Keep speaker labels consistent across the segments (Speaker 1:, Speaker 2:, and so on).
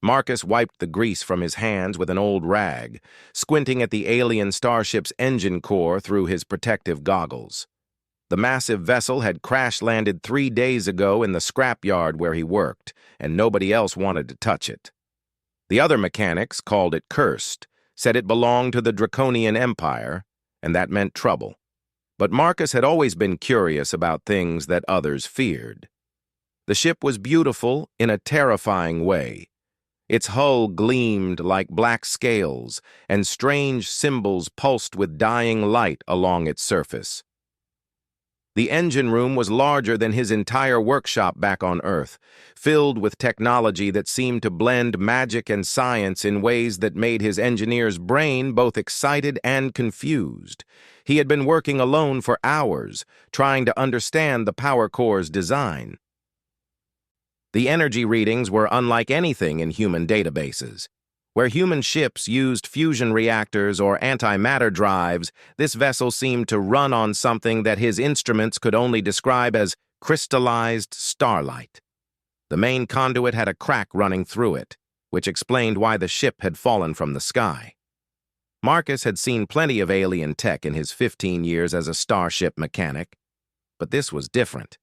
Speaker 1: Marcus wiped the grease from his hands with an old rag, squinting at the alien starship's engine core through his protective goggles. The massive vessel had crash-landed 3 days ago in the scrapyard where he worked, and nobody else wanted to touch it. The other mechanics called it cursed, said it belonged to the Draconian Empire, and that meant trouble. But Marcus had always been curious about things that others feared. The ship was beautiful in a terrifying way. Its hull gleamed like black scales, and strange symbols pulsed with dying light along its surface. The engine room was larger than his entire workshop back on Earth, filled with technology that seemed to blend magic and science in ways that made his engineer's brain both excited and confused. He had been working alone for hours, trying to understand the power core's design. The energy readings were unlike anything in human databases. Where human ships used fusion reactors or antimatter drives, this vessel seemed to run on something that his instruments could only describe as crystallized starlight. The main conduit had a crack running through it, which explained why the ship had fallen from the sky. Marcus had seen plenty of alien tech in his 15 years as a starship mechanic, but this was different.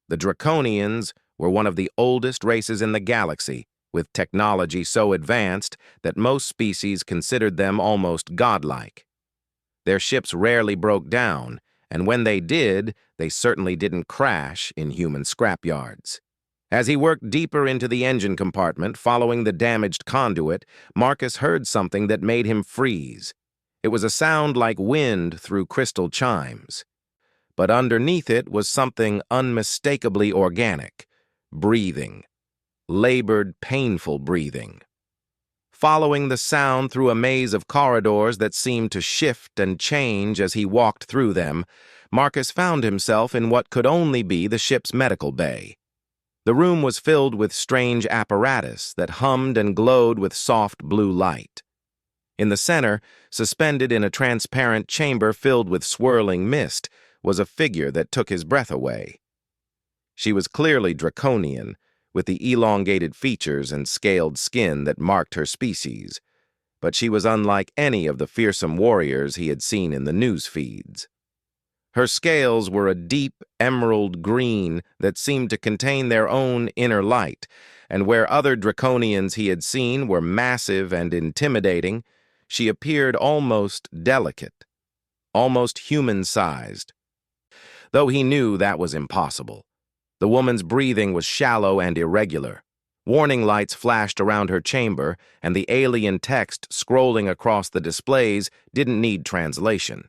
Speaker 1: The Draconians were one of the oldest races in the galaxy, with technology so advanced that most species considered them almost godlike. Their ships rarely broke down, and when they did, they certainly didn't crash in human scrapyards. As he worked deeper into the engine compartment, following the damaged conduit, Marcus heard something that made him freeze. It was a sound like wind through crystal chimes. But underneath it was something unmistakably organic. Breathing. Labored, painful breathing. Following the sound through a maze of corridors that seemed to shift and change as he walked through them, Marcus found himself in what could only be the ship's medical bay. The room was filled with strange apparatus that hummed and glowed with soft blue light. In the center, suspended in a transparent chamber filled with swirling mist, was a figure that took his breath away. She was clearly draconian, with the elongated features and scaled skin that marked her species, but she was unlike any of the fearsome warriors he had seen in the news feeds. Her scales were a deep emerald green that seemed to contain their own inner light, and where other draconians he had seen were massive and intimidating, she appeared almost delicate, almost human-sized. Though he knew that was impossible. The woman's breathing was shallow and irregular. Warning lights flashed around her chamber, and the alien text scrolling across the displays didn't need translation.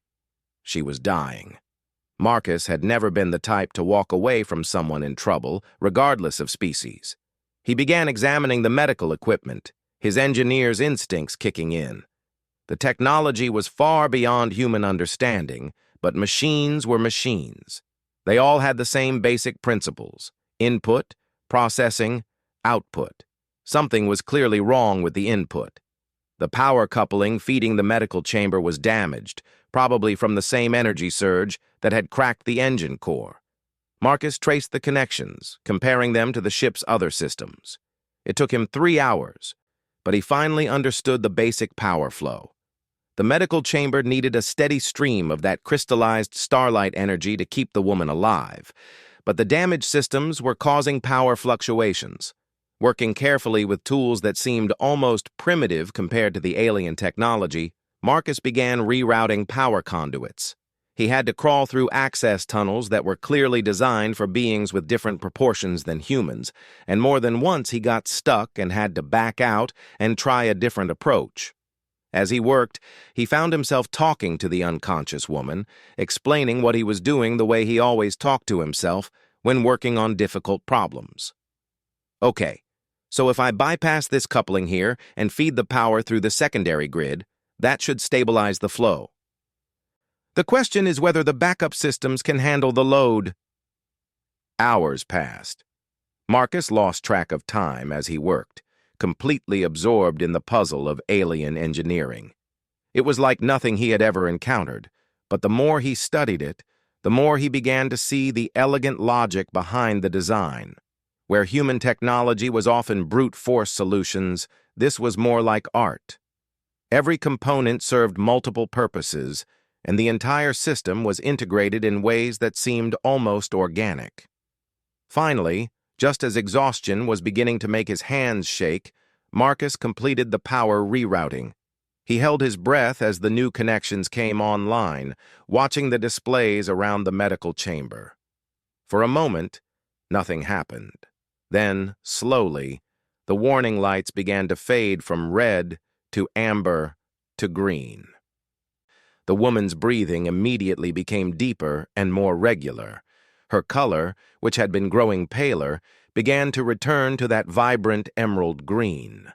Speaker 1: She was dying. Marcus had never been the type to walk away from someone in trouble, regardless of species. He began examining the medical equipment, his engineer's instincts kicking in. The technology was far beyond human understanding, but machines were machines. They all had the same basic principles: input, processing, output. Something was clearly wrong with the input. The power coupling feeding the medical chamber was damaged, probably from the same energy surge that had cracked the engine core. Marcus traced the connections, comparing them to the ship's other systems. It took him 3 hours, but he finally understood the basic power flow. The medical chamber needed a steady stream of that crystallized starlight energy to keep the woman alive, but the damaged systems were causing power fluctuations. Working carefully with tools that seemed almost primitive compared to the alien technology, Marcus began rerouting power conduits. He had to crawl through access tunnels that were clearly designed for beings with different proportions than humans, and more than once he got stuck and had to back out and try a different approach. As he worked, he found himself talking to the unconscious woman, explaining what he was doing the way he always talked to himself when working on difficult problems. Okay, so if I bypass this coupling here and feed the power through the secondary grid, that should stabilize the flow. The question is whether the backup systems can handle the load. Hours passed. Marcus lost track of time as he worked, completely absorbed in the puzzle of alien engineering. It was like nothing he had ever encountered, but the more he studied it, the more he began to see the elegant logic behind the design. Where human technology was often brute force solutions, this was more like art. Every component served multiple purposes, and the entire system was integrated in ways that seemed almost organic. Finally, just as exhaustion was beginning to make his hands shake, Marcus completed the power rerouting. He held his breath as the new connections came online, watching the displays around the medical chamber. For a moment, nothing happened. Then, slowly, the warning lights began to fade from red to amber to green. The woman's breathing immediately became deeper and more regular. Her color, which had been growing paler, began to return to that vibrant emerald green.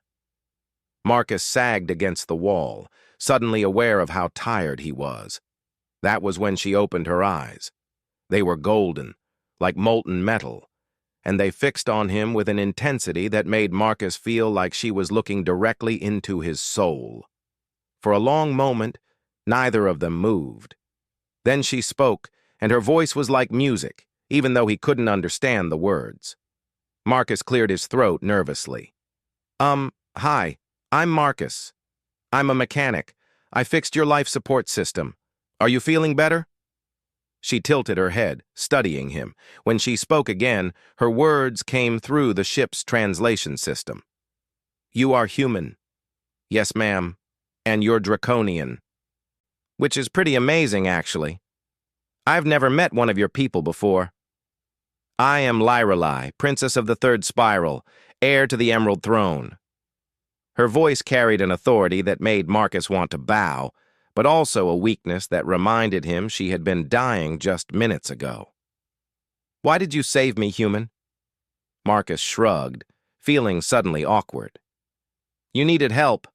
Speaker 1: Marcus sagged against the wall, suddenly aware of how tired he was. That was when she opened her eyes. They were golden, like molten metal, and they fixed on him with an intensity that made Marcus feel like she was looking directly into his soul. For a long moment, neither of them moved. Then she spoke, and her voice was like music, even though he couldn't understand the words. Marcus cleared his throat nervously. Hi, I'm Marcus. I'm a mechanic. I fixed your life support system. Are you feeling better? She tilted her head, studying him. When she spoke again, her words came through the ship's translation system. You are human. Yes, ma'am. And you're draconian. Which is pretty amazing, actually. I've never met one of your people before. I am Lyrelai, Princess of the Third Spiral, heir to the Emerald Throne. Her voice carried an authority that made Marcus want to bow, but also a weakness that reminded him she had been dying just minutes ago. Why did you save me, human? Marcus shrugged, feeling suddenly awkward. You needed help.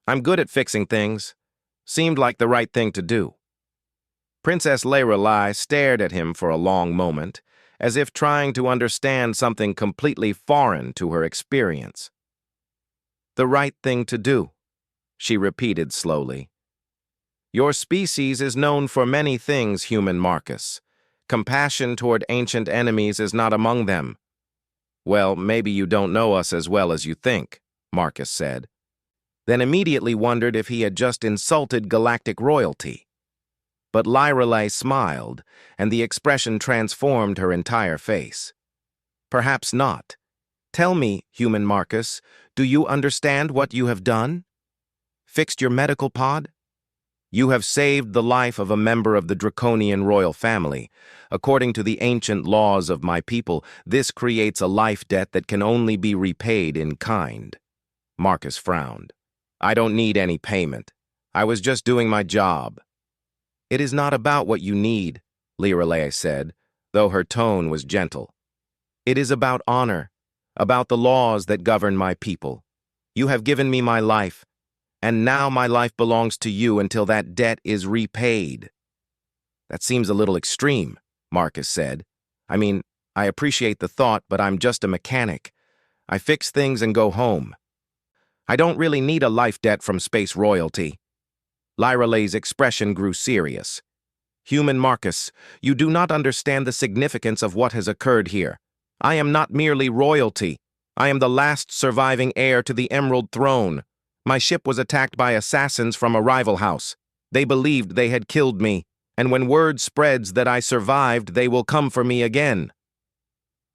Speaker 1: I'm good at fixing things. Seemed like the right thing to do. Princess Lyrelai stared at him for a long moment, as if trying to understand something completely foreign to her experience. The right thing to do, she repeated slowly. Your species is known for many things, human Marcus. Compassion toward ancient enemies is not among them. Well, maybe you don't know us as well as you think, Marcus said, then immediately wondered if he had just insulted galactic royalty. But Lyrelai smiled, and the expression transformed her entire face. Perhaps not. Tell me, human Marcus, do you understand what you have done? Fixed your medical pod? You have saved the life of a member of the draconian royal family. According to the ancient laws of my people, this creates a life debt that can only be repaid in kind. Marcus frowned. I don't need any payment. I was just doing my job. It is not about what you need, Lyrelai said, though her tone was gentle. It is about honor, about the laws that govern my people. You have given me my life, and now my life belongs to you until that debt is repaid. That seems a little extreme, Marcus said. I mean, I appreciate the thought, but I'm just a mechanic. I fix things and go home. I don't really need a life debt from space royalty. Lyrelai's expression grew serious. Human Marcus, you do not understand the significance of what has occurred here. I am not merely royalty. I am the last surviving heir to the Emerald Throne. My ship was attacked by assassins from a rival house. They believed they had killed me, and when word spreads that I survived, they will come for me again.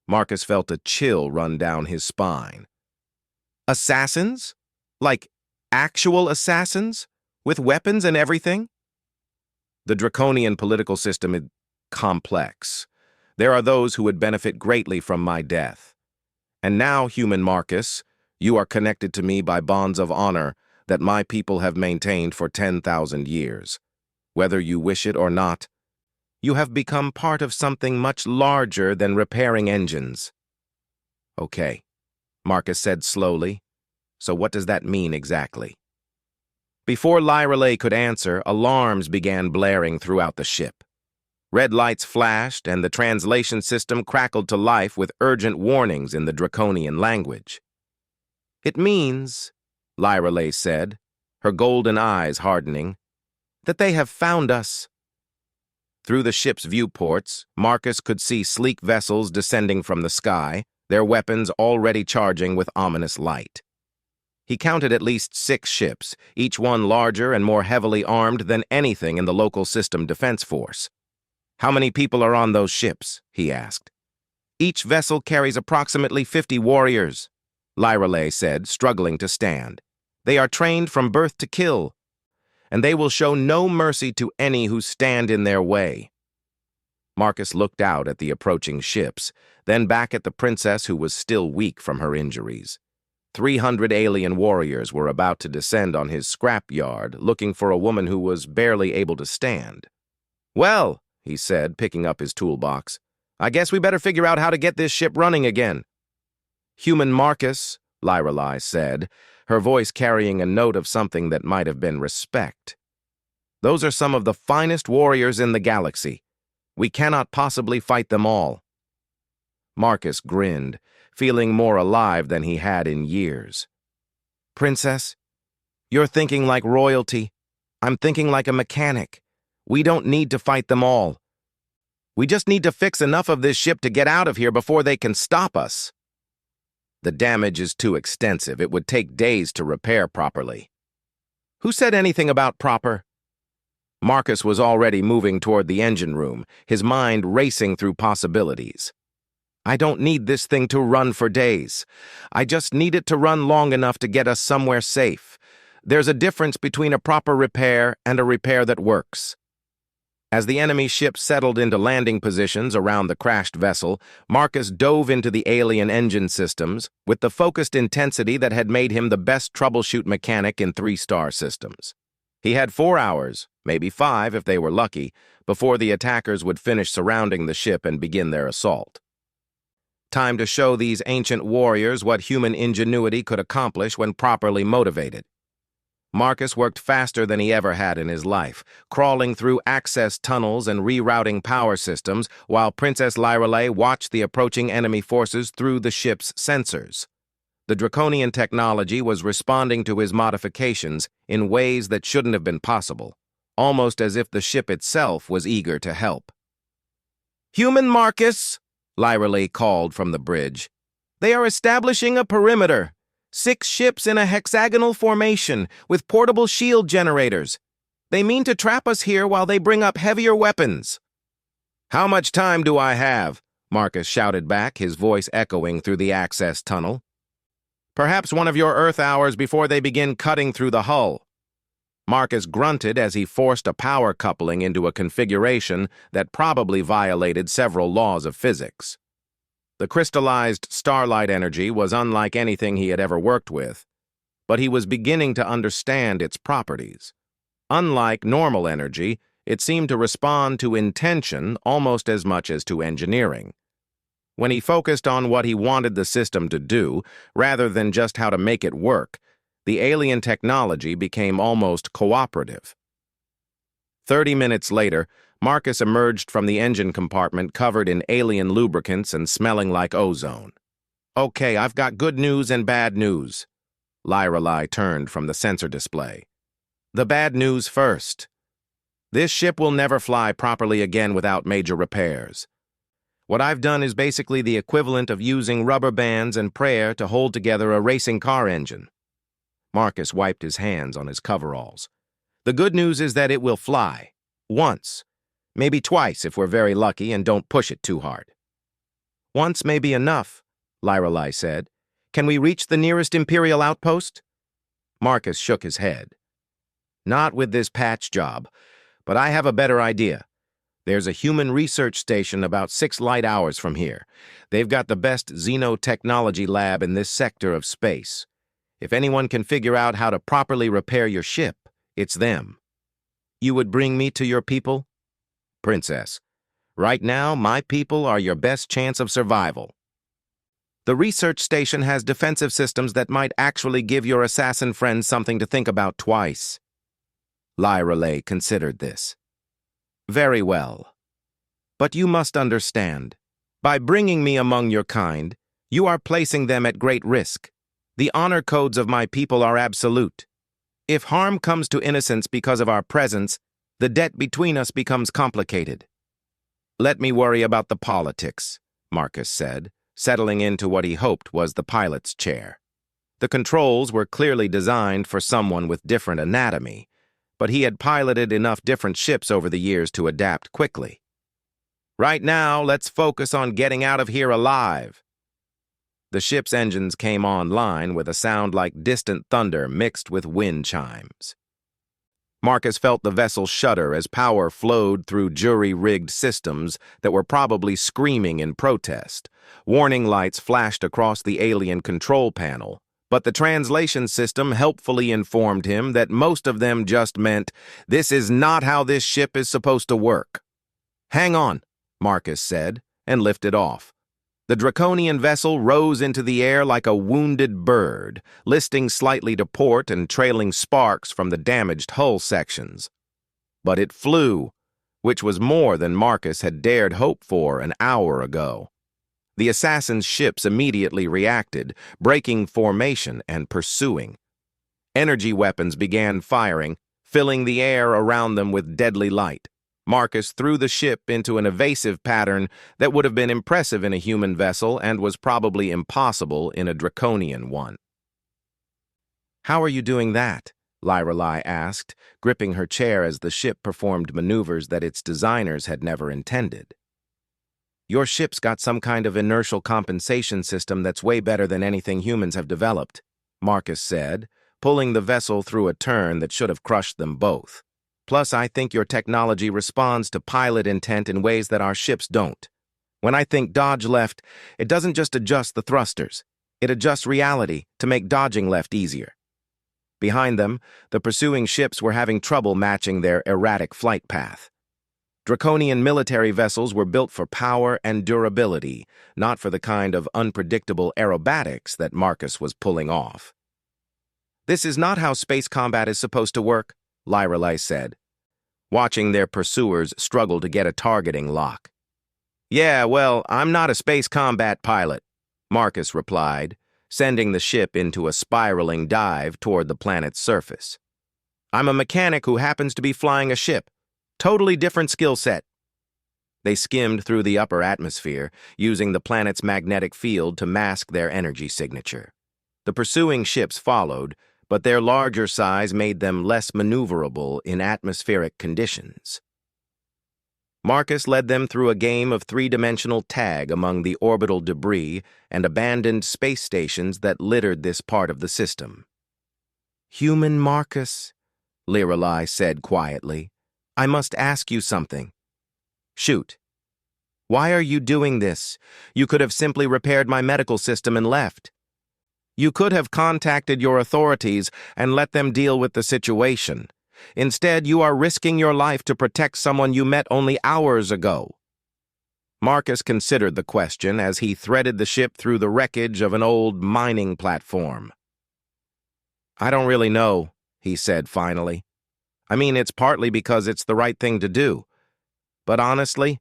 Speaker 1: Marcus felt a chill run down his spine. Assassins? Like actual assassins? With weapons and everything? The draconian political system is complex. There are those who would benefit greatly from my death. And now, human Marcus, you are connected to me by bonds of honor that my people have maintained for 10,000 years. Whether you wish it or not, you have become part of something much larger than repairing engines. Okay, Marcus said slowly. So what does that mean exactly? Before Lyrelai could answer, alarms began blaring throughout the ship. Red lights flashed, and the translation system crackled to life with urgent warnings in the draconian language. It means, Lyrelai said, her golden eyes hardening, that they have found us. Through the ship's viewports, Marcus could see sleek vessels descending from the sky, their weapons already charging with ominous light. He counted at least 6 ships, each one larger and more heavily armed than anything in the local system defense force. "How many people are on those ships?" he asked. "Each vessel carries approximately 50 warriors," Lyrelay said, struggling to stand. "They are trained from birth to kill, and they will show no mercy to any who stand in their way." Marcus looked out at the approaching ships, then back at the princess who was still weak from her injuries. 300 alien warriors were about to descend on his scrapyard, looking for a woman who was barely able to stand. "Well," he said, picking up his toolbox, "I guess we better figure out how to get this ship running again." "Human Marcus," Lyrelay said, her voice carrying a note of something that might have been respect. "Those are some of the finest warriors in the galaxy. We cannot possibly fight them all." Marcus grinned, feeling more alive than he had in years. "Princess, you're thinking like royalty. I'm thinking like a mechanic. We don't need to fight them all. We just need to fix enough of this ship to get out of here before they can stop us. The damage is too extensive. It would take days to repair properly." "Who said anything about proper?" Marcus was already moving toward the engine room, his mind racing through possibilities. "I don't need this thing to run for days. I just need it to run long enough to get us somewhere safe. There's a difference between a proper repair and a repair that works." As the enemy ship settled into landing positions around the crashed vessel, Marcus dove into the alien engine systems with the focused intensity that had made him the best troubleshoot mechanic in 3-star systems. He had 4 hours, maybe 5 if they were lucky, before the attackers would finish surrounding the ship and begin their assault. Time to show these ancient warriors what human ingenuity could accomplish when properly motivated. Marcus worked faster than he ever had in his life, crawling through access tunnels and rerouting power systems while Princess Lyrelay watched the approaching enemy forces through the ship's sensors. The draconian technology was responding to his modifications in ways that shouldn't have been possible, almost as if the ship itself was eager to help. "Human Marcus," Lyrelay called from the bridge. "They are establishing a perimeter. 6 ships in a hexagonal formation with portable shield generators. They mean to trap us here while they bring up heavier weapons." "How much time do I have?" Marcus shouted back, his voice echoing through the access tunnel. "Perhaps one of your Earth hours before they begin cutting through the hull." Marcus grunted as he forced a power coupling into a configuration that probably violated several laws of physics. The crystallized starlight energy was unlike anything he had ever worked with, but he was beginning to understand its properties. Unlike normal energy, it seemed to respond to intention almost as much as to engineering. When he focused on what he wanted the system to do, rather than just how to make it work, the alien technology became almost cooperative. 30 minutes later, Marcus emerged from the engine compartment covered in alien lubricants and smelling like ozone. "Okay, I've got good news and bad news." Lyrelay turned from the sensor display. "The bad news first. This ship will never fly properly again without major repairs. What I've done is basically the equivalent of using rubber bands and prayer to hold together a racing car engine." Marcus wiped his hands on his coveralls. "The good news is that it will fly. Once. Maybe twice if we're very lucky and don't push it too hard." "Once may be enough," Lyrelay said. "Can we reach the nearest Imperial outpost?" Marcus shook his head. "Not with this patch job, but I have a better idea. There's a human research station about 6 light hours from here. They've got the best xenotechnology lab in this sector of space. If anyone can figure out how to properly repair your ship, it's them." "You would bring me to your people?" "Princess, right now my people are your best chance of survival. The research station has defensive systems that might actually give your assassin friends something to think about twice." Lyrelay considered this. "Very well. But you must understand, by bringing me among your kind, you are placing them at great risk. The honor codes of my people are absolute. If harm comes to innocents because of our presence, the debt between us becomes complicated." "Let me worry about the politics," Marcus said, settling into what he hoped was the pilot's chair. The controls were clearly designed for someone with different anatomy, but he had piloted enough different ships over the years to adapt quickly. "Right now, let's focus on getting out of here alive." The ship's engines came online with a sound like distant thunder mixed with wind chimes. Marcus felt the vessel shudder as power flowed through jury-rigged systems that were probably screaming in protest. Warning lights flashed across the alien control panel, but the translation system helpfully informed him that most of them just meant, "This is not how this ship is supposed to work." "Hang on," Marcus said, and lifted off. The draconian vessel rose into the air like a wounded bird, listing slightly to port and trailing sparks from the damaged hull sections. But it flew, which was more than Marcus had dared hope for an hour ago. The assassin's ships immediately reacted, breaking formation and pursuing. Energy weapons began firing, filling the air around them with deadly light. Marcus threw the ship into an evasive pattern that would have been impressive in a human vessel and was probably impossible in a draconian one. "How are you doing that?" Lyrelai asked, gripping her chair as the ship performed maneuvers that its designers had never intended. "Your ship's got some kind of inertial compensation system that's way better than anything humans have developed," Marcus said, pulling the vessel through a turn that should have crushed them both. "Plus, I think your technology responds to pilot intent in ways that our ships don't. When I think dodge left, it doesn't just adjust the thrusters. It adjusts reality to make dodging left easier." Behind them, the pursuing ships were having trouble matching their erratic flight path. Draconian military vessels were built for power and durability, not for the kind of unpredictable aerobatics that Marcus was pulling off. "This is not how space combat is supposed to work," Lyrelai said, watching their pursuers struggle to get a targeting lock. "Yeah, well, I'm not a space combat pilot," Marcus replied, sending the ship into a spiraling dive toward the planet's surface. "I'm a mechanic who happens to be flying a ship. Totally different skill set." They skimmed through the upper atmosphere, using the planet's magnetic field to mask their energy signature. The pursuing ships followed, but their larger size made them less maneuverable in atmospheric conditions. Marcus led them through a game of three-dimensional tag among the orbital debris and abandoned space stations that littered this part of the system. "Human Marcus," Lyrelai said quietly, "I must ask you something." "Shoot." "Why are you doing this? You could have simply repaired my medical system and left. You could have contacted your authorities and let them deal with the situation. Instead, you are risking your life to protect someone you met only hours ago." Marcus considered the question as he threaded the ship through the wreckage of an old mining platform. "I don't really know," he said finally. "I mean, it's partly because it's the right thing to do. But honestly,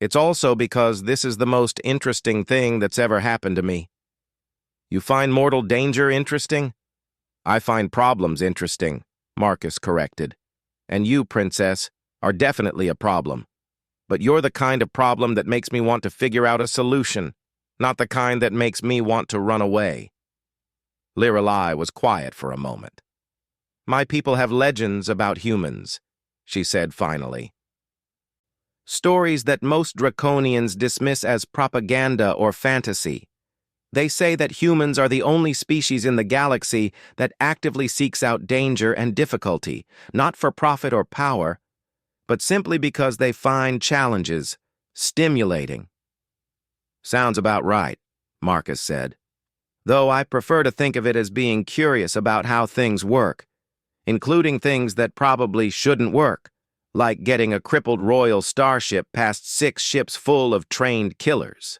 Speaker 1: it's also because this is the most interesting thing that's ever happened to me." "You find mortal danger interesting?" "I find problems interesting," Marcus corrected. "And you, Princess, are definitely a problem. But you're the kind of problem that makes me want to figure out a solution, not the kind that makes me want to run away." Lyrelai was quiet for a moment. "My people have legends about humans," she said finally. "Stories that most draconians dismiss as propaganda or fantasy. They say that humans are the only species in the galaxy that actively seeks out danger and difficulty, not for profit or power, but simply because they find challenges stimulating." "Sounds about right," Marcus said, "though I prefer to think of it as being curious about how things work, including things that probably shouldn't work, like getting a crippled royal starship past 6 ships full of trained killers."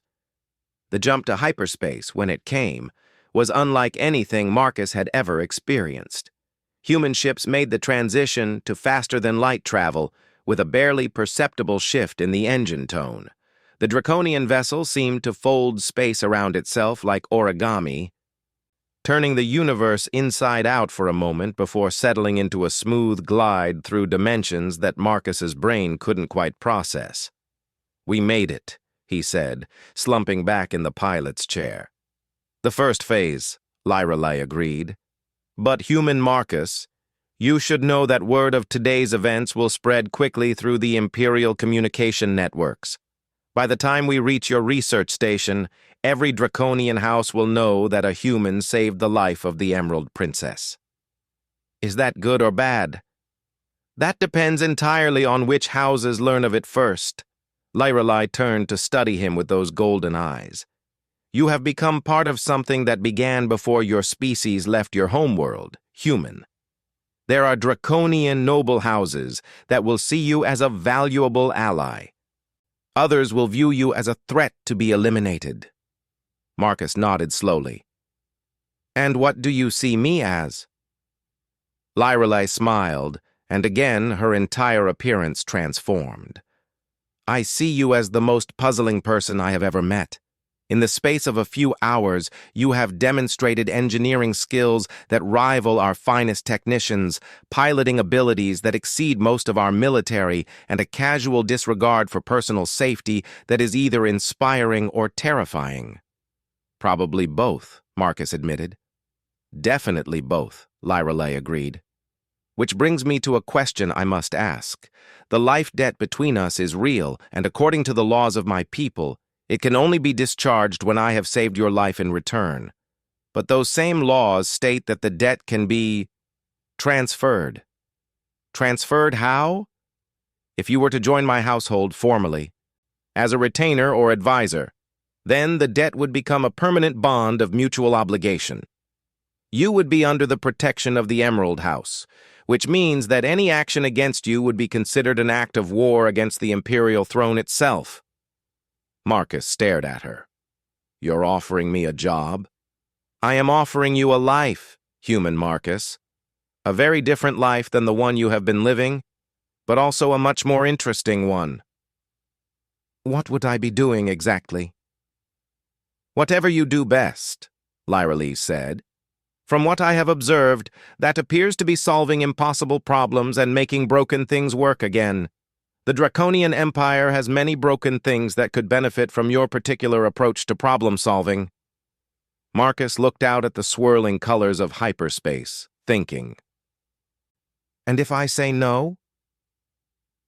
Speaker 1: The jump to hyperspace, when it came, was unlike anything Marcus had ever experienced. Human ships made the transition to faster-than-light travel with a barely perceptible shift in the engine tone. The draconian vessel seemed to fold space around itself like origami, turning the universe inside out for a moment before settling into a smooth glide through dimensions that Marcus's brain couldn't quite process. "We made it," he said, slumping back in the pilot's chair. The first phase, Lyrelei agreed. But human Marcus, you should know that word of today's events will spread quickly through the Imperial communication networks. By the time we reach your research station, every draconian house will know that a human saved the life of the Emerald Princess. Is that good or bad? That depends entirely on which houses learn of it first. Lyrelei turned to study him with those golden eyes. You have become part of something that began before your species left your homeworld, human. There are draconian noble houses that will see you as a valuable ally. Others will view you as a threat to be eliminated. Marcus nodded slowly. And what do you see me as? Lyrelei smiled, and again her entire appearance transformed. I see you as the most puzzling person I have ever met. In the space of a few hours, you have demonstrated engineering skills that rival our finest technicians, piloting abilities that exceed most of our military, and a casual disregard for personal safety that is either inspiring or terrifying. Probably both, Marcus admitted. Definitely both, Lyrelei agreed. Which brings me to a question I must ask. The life debt between us is real, and according to the laws of my people, it can only be discharged when I have saved your life in return. But those same laws state that the debt can be transferred. Transferred how? If you were to join my household formally, as a retainer or advisor, then the debt would become a permanent bond of mutual obligation. You would be under the protection of the Emerald House, which means that any action against you would be considered an act of war against the Imperial throne itself. Marcus stared at her. You're offering me a job? I am offering you a life, human Marcus. A very different life than the one you have been living, but also a much more interesting one. What would I be doing exactly? Whatever you do best, Lyrelei said. From what I have observed, that appears to be solving impossible problems and making broken things work again. The Draconian Empire has many broken things that could benefit from your particular approach to problem-solving. Marcus looked out at the swirling colors of hyperspace, thinking. And if I say no?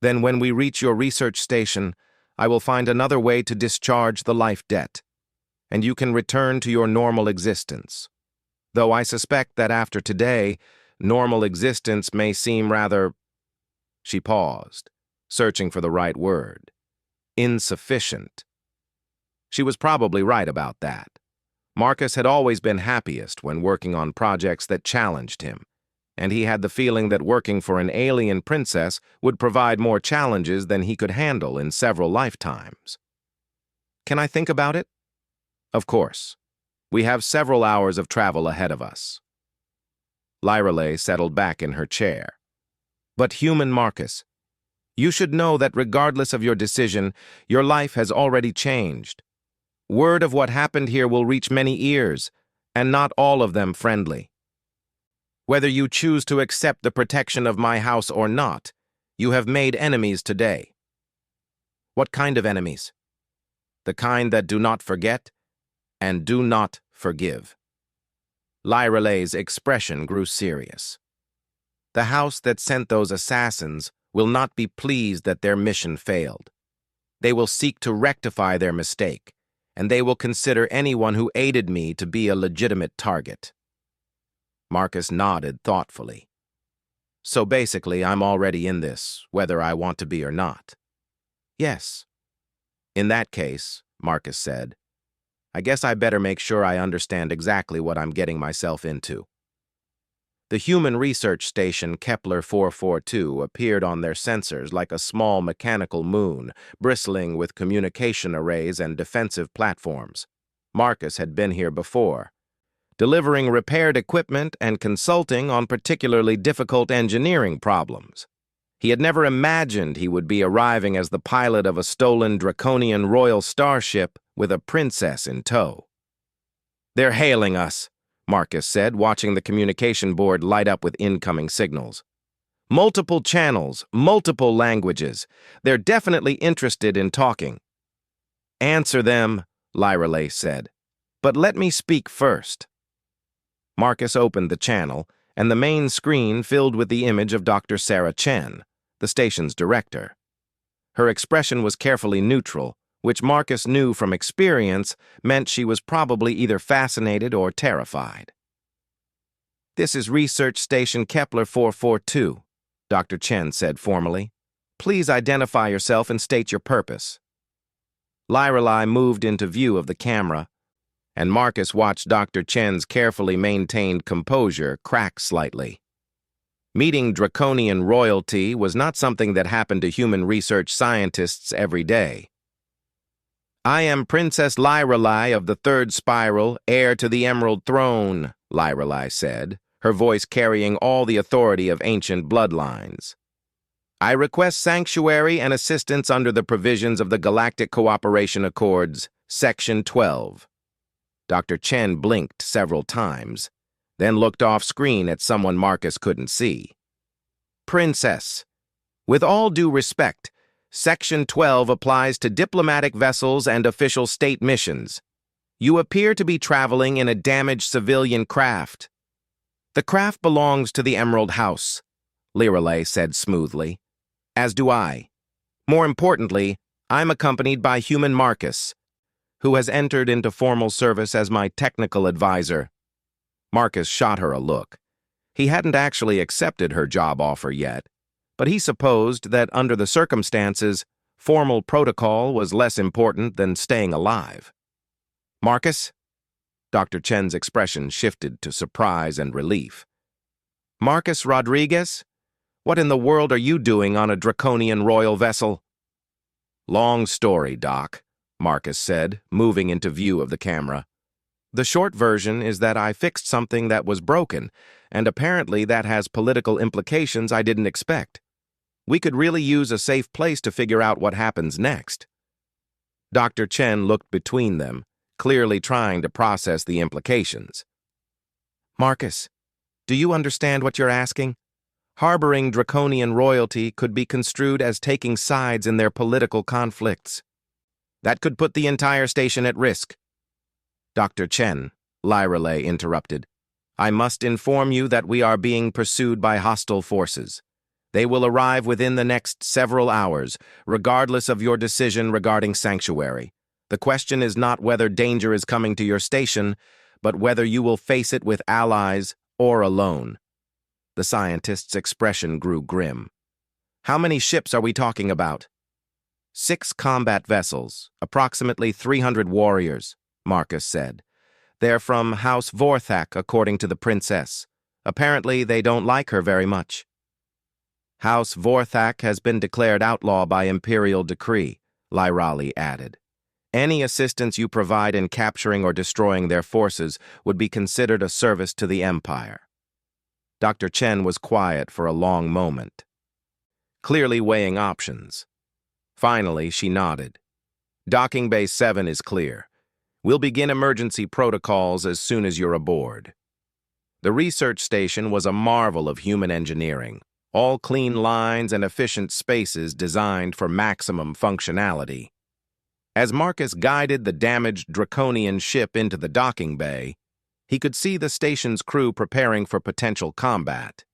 Speaker 1: Then when we reach your research station, I will find another way to discharge the life debt, and you can return to your normal existence. Though I suspect that after today, normal existence may seem rather... She paused, searching for the right word. Insufficient. She was probably right about that. Marcus had always been happiest when working on projects that challenged him, and he had the feeling that working for an alien princess would provide more challenges than he could handle in several lifetimes. Can I think about it? Of course. We have several hours of travel ahead of us. Lyrelei settled back in her chair. But human Marcus, you should know that regardless of your decision, your life has already changed. Word of what happened here will reach many ears, and not all of them friendly. Whether you choose to accept the protection of my house or not, you have made enemies today. What kind of enemies? The kind that do not forget and do not forgive. Lyrelei's expression grew serious. The house that sent those assassins will not be pleased that their mission failed. They will seek to rectify their mistake, and they will consider anyone who aided me to be a legitimate target. Marcus nodded thoughtfully. So basically, I'm already in this, whether I want to be or not. Yes. In that case, Marcus said, I guess I better make sure I understand exactly what I'm getting myself into. The human research station Kepler 442 appeared on their sensors like a small mechanical moon, bristling with communication arrays and defensive platforms. Marcus had been here before, delivering repaired equipment and consulting on particularly difficult engineering problems. He had never imagined he would be arriving as the pilot of a stolen draconian royal starship with a princess in tow. They're hailing us, Marcus said, watching the communication board light up with incoming signals. Multiple channels, multiple languages. They're definitely interested in talking. Answer them, Lyrelay said. But let me speak first. Marcus opened the channel, and the main screen filled with the image of Dr. Sarah Chen, the station's director. Her expression was carefully neutral, which Marcus knew from experience meant she was probably either fascinated or terrified. This is Research Station Kepler 442, Dr. Chen said formally. Please identify yourself and state your purpose. Lyrelay moved into view of the camera, and Marcus watched Dr. Chen's carefully maintained composure crack slightly. Meeting draconian royalty was not something that happened to human research scientists every day. I am Princess Lyrelay of the Third Spiral, heir to the Emerald Throne, Lyrelay said, her voice carrying all the authority of ancient bloodlines. I request sanctuary and assistance under the provisions of the Galactic Cooperation Accords, Section 12. Dr. Chen blinked several times, then looked off-screen at someone Marcus couldn't see. Princess, with all due respect, Section 12 applies to diplomatic vessels and official state missions. You appear to be traveling in a damaged civilian craft. The craft belongs to the Emerald House, Lyrelay said smoothly. As do I. More importantly, I'm accompanied by human Marcus, who has entered into formal service as my technical advisor. Marcus shot her a look. He hadn't actually accepted her job offer yet, but he supposed that under the circumstances, formal protocol was less important than staying alive. Marcus? Dr. Chen's expression shifted to surprise and relief. Marcus Rodriguez? What in the world are you doing on a draconian royal vessel? Long story, Doc, Marcus said, moving into view of the camera. The short version is that I fixed something that was broken, and apparently that has political implications I didn't expect. We could really use a safe place to figure out what happens next. Dr. Chen looked between them, clearly trying to process the implications. Marcus, do you understand what you're asking? Harboring draconian royalty could be construed as taking sides in their political conflicts. That could put the entire station at risk. Dr. Chen, Lyrelay interrupted. I must inform you that we are being pursued by hostile forces. They will arrive within the next several hours, regardless of your decision regarding sanctuary. The question is not whether danger is coming to your station, but whether you will face it with allies or alone. The scientist's expression grew grim. How many ships are we talking about? 6 combat vessels, approximately 300 warriors, Marcus said. They're from House Vorthak, according to the princess. Apparently, they don't like her very much. House Vorthak has been declared outlaw by imperial decree, Lyrelay added. Any assistance you provide in capturing or destroying their forces would be considered a service to the Empire. Dr. Chen was quiet for a long moment, clearly weighing options. Finally, she nodded. Docking Bay 7 is clear. We'll begin emergency protocols as soon as you're aboard. The research station was a marvel of human engineering, all clean lines and efficient spaces designed for maximum functionality. As Marcus guided the damaged draconian ship into the docking bay, he could see the station's crew preparing for potential combat.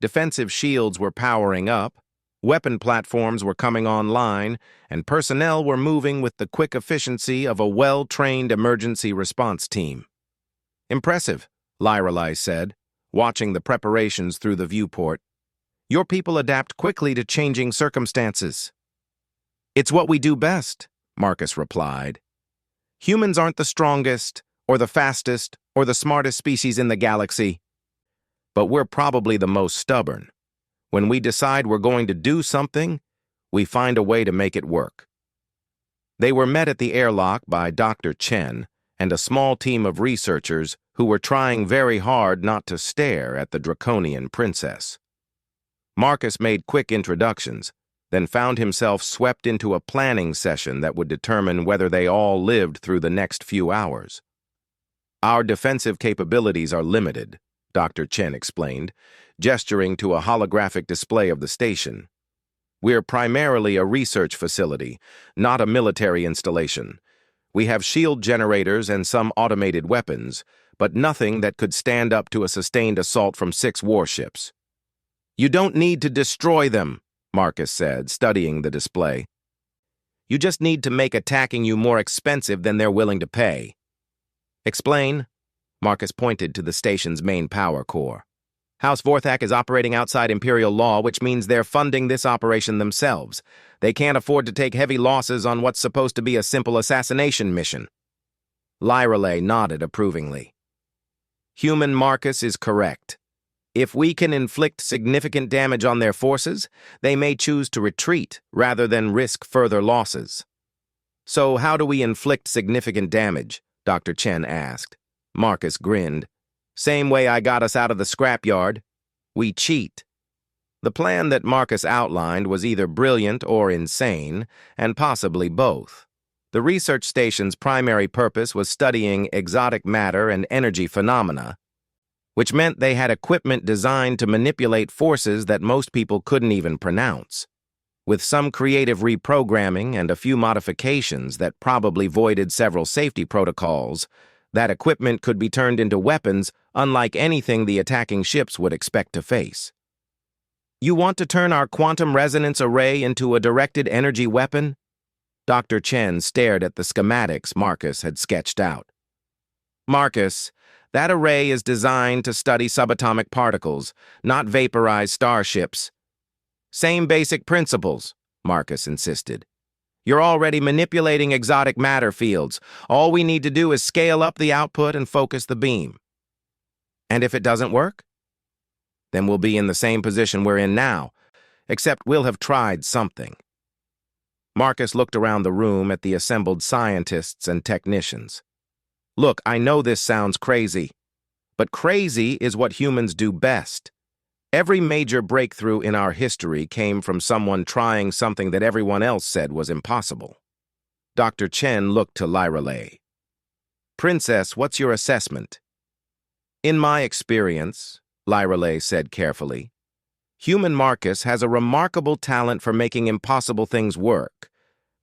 Speaker 1: Defensive shields were powering up, weapon platforms were coming online, and personnel were moving with the quick efficiency of a well-trained emergency response team. Impressive, Lyrelay said, watching the preparations through the viewport. Your people adapt quickly to changing circumstances. It's what we do best, Marcus replied. Humans aren't the strongest, or the fastest, or the smartest species in the galaxy, but we're probably the most stubborn. When we decide we're going to do something, we find a way to make it work. They were met at the airlock by Dr. Chen and a small team of researchers who were trying very hard not to stare at the draconian princess. Marcus made quick introductions, then found himself swept into a planning session that would determine whether they all lived through the next few hours. Our defensive capabilities are limited, Dr. Chen explained, gesturing to a holographic display of the station. We're primarily a research facility, not a military installation. We have shield generators and some automated weapons, but nothing that could stand up to a sustained assault from 6 warships. You don't need to destroy them, Marcus said, studying the display. You just need to make attacking you more expensive than they're willing to pay. Explain? Marcus pointed to the station's main power core. House Vorthak is operating outside Imperial law, which means they're funding this operation themselves. They can't afford to take heavy losses on what's supposed to be a simple assassination mission. Lyreley nodded approvingly. Human Marcus is correct. If we can inflict significant damage on their forces, they may choose to retreat rather than risk further losses. So how do we inflict significant damage? Dr. Chen asked. Marcus grinned. Same way I got us out of the scrapyard. We cheat. The plan that Marcus outlined was either brilliant or insane, and possibly both. The research station's primary purpose was studying exotic matter and energy phenomena, which meant they had equipment designed to manipulate forces that most people couldn't even pronounce. With some creative reprogramming and a few modifications that probably voided several safety protocols, that equipment could be turned into weapons unlike anything the attacking ships would expect to face. You want to turn our quantum resonance array into a directed energy weapon? Dr. Chen stared at the schematics Marcus had sketched out. Marcus, that array is designed to study subatomic particles, not vaporized starships. Same basic principles, Marcus insisted. You're already manipulating exotic matter fields. All we need to do is scale up the output and focus the beam. And if it doesn't work? Then we'll be in the same position we're in now, except we'll have tried something. Marcus looked around the room at the assembled scientists and technicians. Look, I know this sounds crazy, but crazy is what humans do best. Every major breakthrough in our history came from someone trying something that everyone else said was impossible. Dr. Chen looked to Lyreley. Princess, what's your assessment? In my experience, Lyreley said carefully, human Marcus has a remarkable talent for making impossible things work.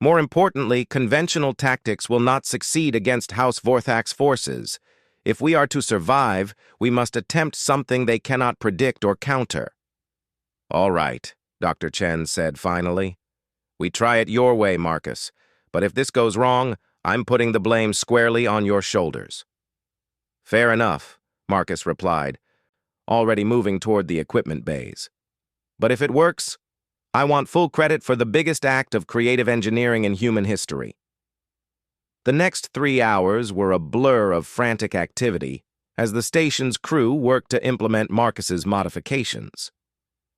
Speaker 1: More importantly, conventional tactics will not succeed against House Vorthak's forces. If we are to survive, we must attempt something they cannot predict or counter. All right, Dr. Chen said finally. We try it your way, Marcus. But if this goes wrong, I'm putting the blame squarely on your shoulders. Fair enough, Marcus replied, already moving toward the equipment bays. But if it works, I want full credit for the biggest act of creative engineering in human history. The next 3 hours were a blur of frantic activity as the station's crew worked to implement Marcus's modifications.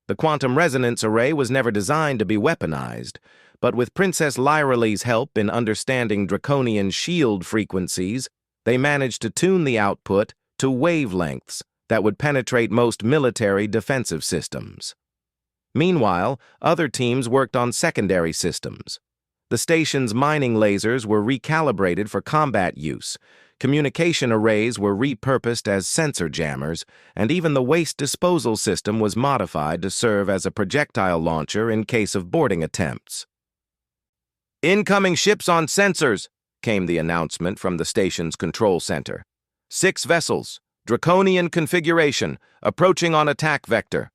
Speaker 1: The quantum resonance array was never designed to be weaponized, but with Princess Lyreley's help in understanding draconian shield frequencies, they managed to tune the output to wavelengths that would penetrate most military defensive systems. Meanwhile, other teams worked on secondary systems. The station's mining lasers were recalibrated for combat use, communication arrays were repurposed as sensor jammers, and even the waste disposal system was modified to serve as a projectile launcher in case of boarding attempts. Incoming ships on sensors, came the announcement from the station's control center. 6 vessels, draconian configuration, approaching on attack vector.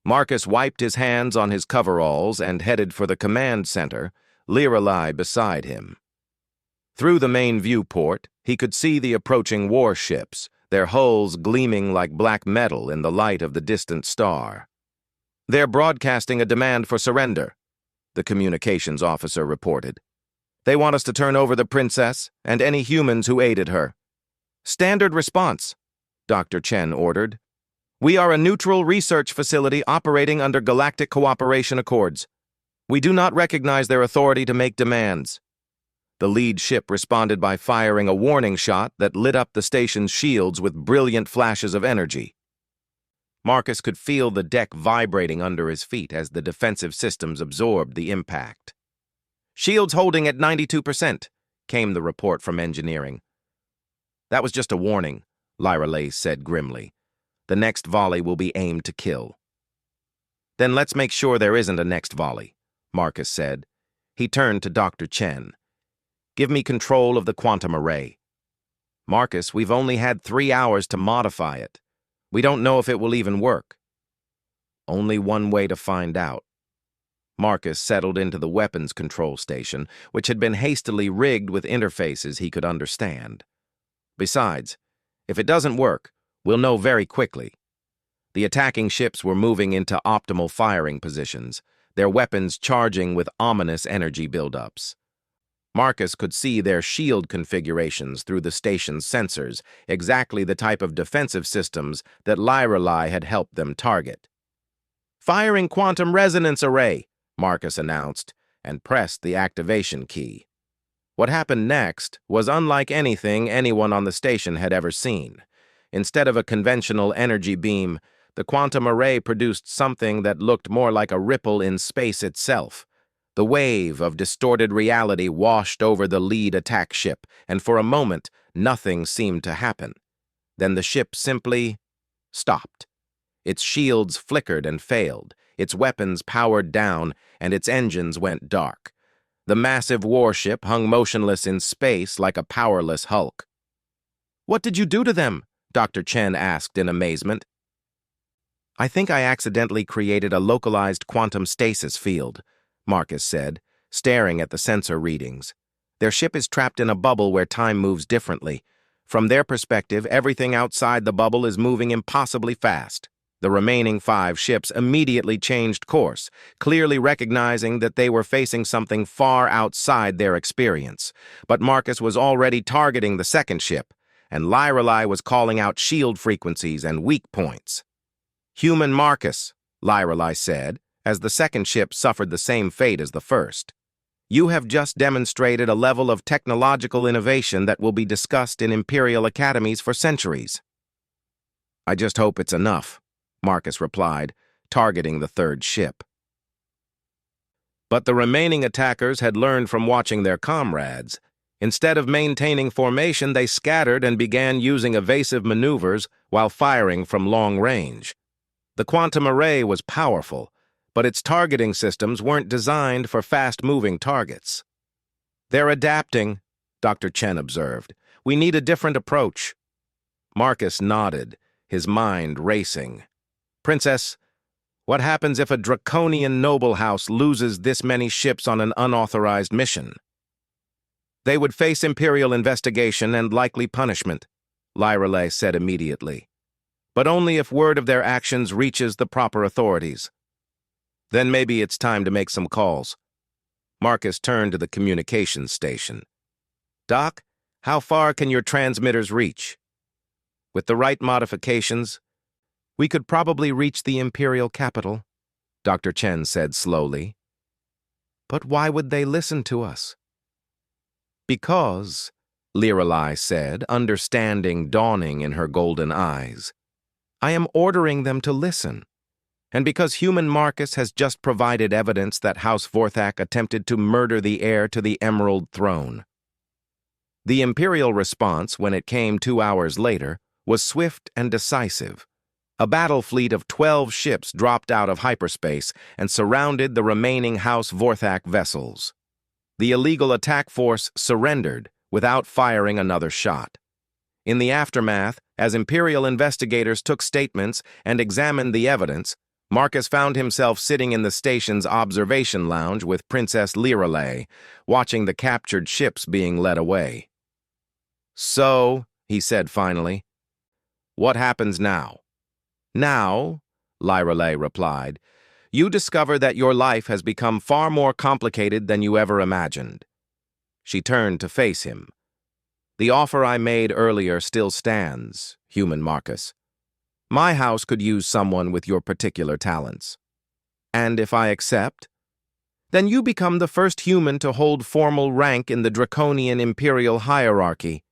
Speaker 1: Marcus wiped his hands on his coveralls and headed for the command center, Lyreley beside him. Through the main viewport, he could see the approaching warships, their hulls gleaming like black metal in the light of the distant star. They're broadcasting a demand for surrender, the communications officer reported. They want us to turn over the princess and any humans who aided her. Standard response, Dr. Chen ordered. We are a neutral research facility operating under Galactic Cooperation Accords. We do not recognize their authority to make demands. The lead ship responded by firing a warning shot that lit up the station's shields with brilliant flashes of energy. Marcus could feel the deck vibrating under his feet as the defensive systems absorbed the impact. Shields holding at 92%, came the report from engineering. That was just a warning, Lyreley said grimly. The next volley will be aimed to kill. Then let's make sure there isn't a next volley, Marcus said. He turned to Dr. Chen. Give me control of the quantum array. Marcus, we've only had 3 hours to modify it. We don't know if it will even work. Only one way to find out. Marcus settled into the weapons control station, which had been hastily rigged with interfaces he could understand. Besides, if it doesn't work, we'll know very quickly. The attacking ships were moving into optimal firing positions, their weapons charging with ominous energy buildups. Marcus could see their shield configurations through the station's sensors, exactly the type of defensive systems that Lyrelai had helped them target. "Firing quantum resonance array," Marcus announced, and pressed the activation key. What happened next was unlike anything anyone on the station had ever seen. Instead of a conventional energy beam, the quantum array produced something that looked more like a ripple in space itself. The wave of distorted reality washed over the lead attack ship, and for a moment, nothing seemed to happen. Then the ship simply stopped. Its shields flickered and failed, its weapons powered down, and its engines went dark. The massive warship hung motionless in space like a powerless hulk. "What did you do to them?" Dr. Chen asked in amazement. "I think I accidentally created a localized quantum stasis field," Marcus said, staring at the sensor readings. "Their ship is trapped in a bubble where time moves differently. From their perspective, everything outside the bubble is moving impossibly fast." The remaining 5 ships immediately changed course, clearly recognizing that they were facing something far outside their experience. But Marcus was already targeting the second ship, and Lyrelai was calling out shield frequencies and weak points. "Human Marcus," Lyrelai said, as the second ship suffered the same fate as the first. "You have just demonstrated a level of technological innovation that will be discussed in Imperial academies for centuries." "I just hope it's enough," Marcus replied, targeting the third ship. But the remaining attackers had learned from watching their comrades. Instead of maintaining formation, they scattered and began using evasive maneuvers while firing from long range. The quantum array was powerful, but its targeting systems weren't designed for fast-moving targets. "They're adapting," Dr. Chen observed. "We need a different approach." Marcus nodded, his mind racing. "Princess, what happens if a draconian noble house loses this many ships on an unauthorized mission?" "They would face Imperial investigation and likely punishment," Lyrelai said immediately. "But only if word of their actions reaches the proper authorities. Then maybe it's time to make some calls." Marcus turned to the communications station. "Doc, how far can your transmitters reach?" "With the right modifications, we could probably reach the Imperial capital," Dr. Chen said slowly. "But why would they listen to us?" "Because," Lyrelai said, understanding dawning in her golden eyes, "I am ordering them to listen. And because human Marcus has just provided evidence that House Vorthak attempted to murder the heir to the Emerald Throne." The Imperial response, when it came 2 hours later, was swift and decisive. A battle fleet of 12 ships dropped out of hyperspace and surrounded the remaining House Vorthak vessels. The illegal attack force surrendered without firing another shot. In the aftermath, as Imperial investigators took statements and examined the evidence, Marcus found himself sitting in the station's observation lounge with Princess Lyrelai, watching the captured ships being led away. "So," he said finally, "what happens now?" "Now," Lyrelai replied, "you discover that your life has become far more complicated than you ever imagined." She turned to face him. "The offer I made earlier still stands, human Marcus. My house could use someone with your particular talents. And if I accept, then you become the first human to hold formal rank in the draconian imperial hierarchy.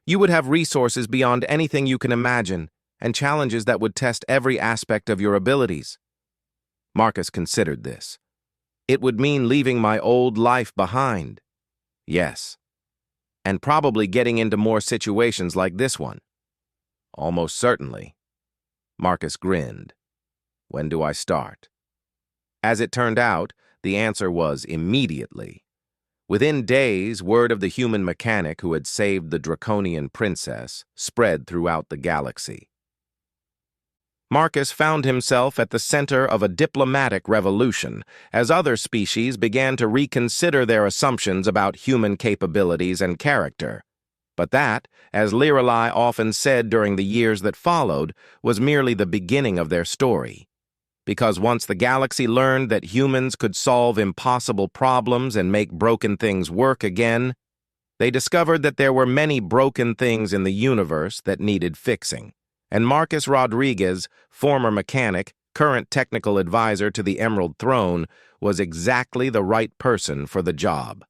Speaker 1: You would have resources beyond anything you can imagine, and challenges that would test every aspect of your abilities." Marcus considered this. "It would mean leaving my old life behind." "Yes. And probably getting into more situations like this one." "Almost certainly." Marcus grinned. "When do I start?" As it turned out, the answer was immediately. Within days, word of the human mechanic who had saved the draconian princess spread throughout the galaxy. Marcus found himself at the center of a diplomatic revolution as other species began to reconsider their assumptions about human capabilities and character. But that, as Lirelai often said during the years that followed, was merely the beginning of their story. Because once the galaxy learned that humans could solve impossible problems and make broken things work again, they discovered that there were many broken things in the universe that needed fixing. And Marcus Rodriguez, former mechanic, current technical advisor to the Emerald Throne, was exactly the right person for the job.